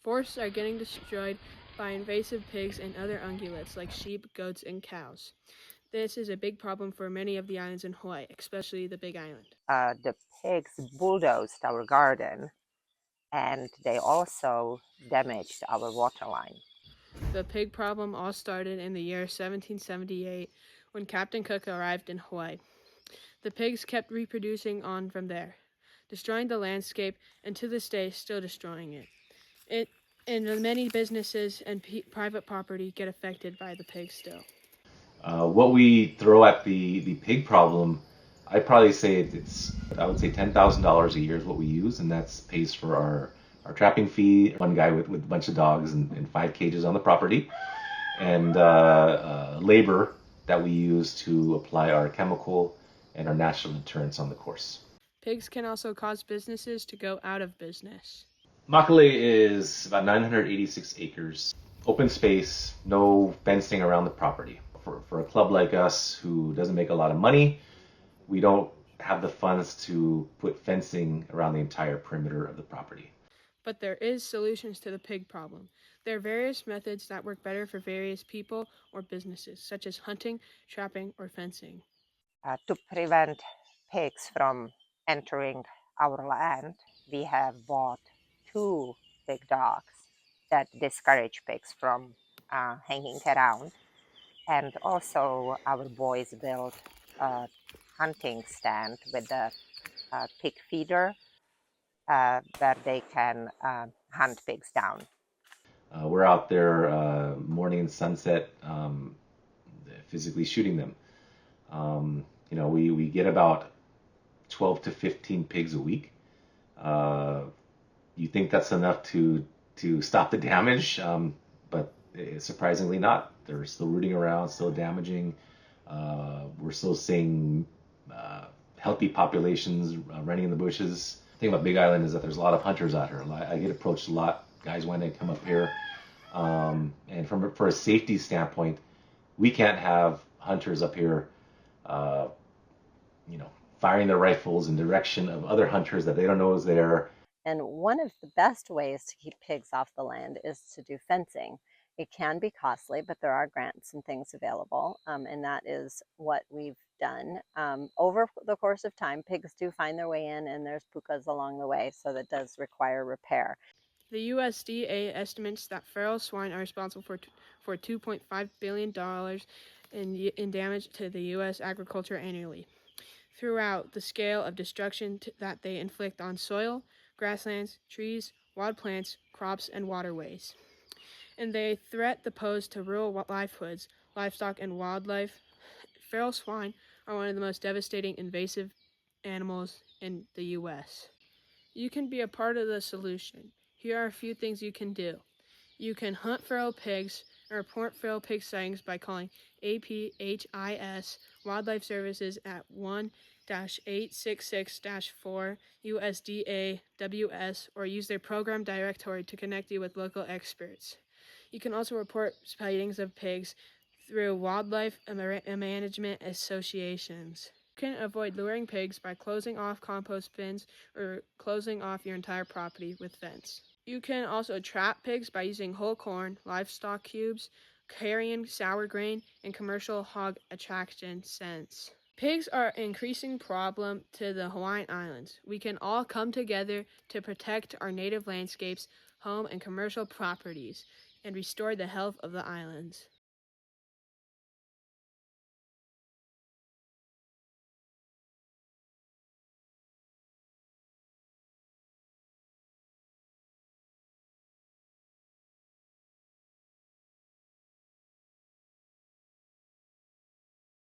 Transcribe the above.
Forests are getting destroyed by invasive pigs and other ungulates like sheep, goats, and cows. This is a big problem for many of the islands in Hawaii, especially the Big Island. The pigs bulldozed our garden and they also damaged our water line. The pig problem all started in the year 1778 when Captain Cook arrived in Hawaii. The pigs kept reproducing on from there, destroying the landscape and to this day still destroying it. It and many businesses and private property get affected by the pigs still. What we throw at the pig problem, I'd probably say I would say $10,000 a year is what we use, and that's pays for our trapping fee. One guy with a bunch of dogs and 5 cages on the property, and labor that we use to apply our chemical and our natural deterrents on the course. Pigs can also cause businesses to go out of business. Makale is about 986 acres, open space, no fencing around the property. For a club like us who doesn't make a lot of money, we don't have the funds to put fencing around the entire perimeter of the property. But there is solutions to the pig problem. There are various methods that work better for various people or businesses, such as hunting, trapping, or fencing. To prevent pigs from entering our land, we have bought 2 big dogs that discourage pigs from hanging around. And also, our boys built a hunting stand with a pig feeder where they can hunt pigs down. We're out there morning and sunset, physically shooting them. We get about 12 to 15 pigs a week. You think that's enough to stop the damage, but surprisingly not. They're still rooting around, still damaging. We're still seeing healthy populations running in the bushes. The thing about Big Island is that there's a lot of hunters out here. I get approached a lot. Guys when they come up here, and for a safety standpoint, we can't have hunters up here, uh, firing their rifles in direction of other hunters that they don't know is there. And one of the best ways to keep pigs off the land is to do fencing. It can be costly, but there are grants and things available, and that is what we've done. Over the course of time, pigs do find their way in, and there's pukas along the way, so that does require repair. The USDA estimates that feral swine are responsible for $2.5 billion in damage to the U.S. agriculture annually. Throughout the scale of destruction that they inflict on soil, grasslands, trees, wild plants, crops, and waterways. And they threat the pose to rural livelihoods, livestock, and wildlife. Feral swine are one of the most devastating invasive animals in the U.S. You can be a part of the solution. Here are a few things you can do. You can hunt feral pigs and report feral pig sightings by calling APHIS Wildlife Services at 1-866-4 USDA WS or use their program directory to connect you with local experts. You can also report sightings of pigs through wildlife management associations. You can avoid luring pigs by closing off compost bins or closing off your entire property with fence. You can also trap pigs by using whole corn, livestock cubes, carrion sour grain, and commercial hog attraction scents. Pigs are an increasing problem to the Hawaiian Islands. We can all come together to protect our native landscapes, home and commercial properties, and restore the health of the islands.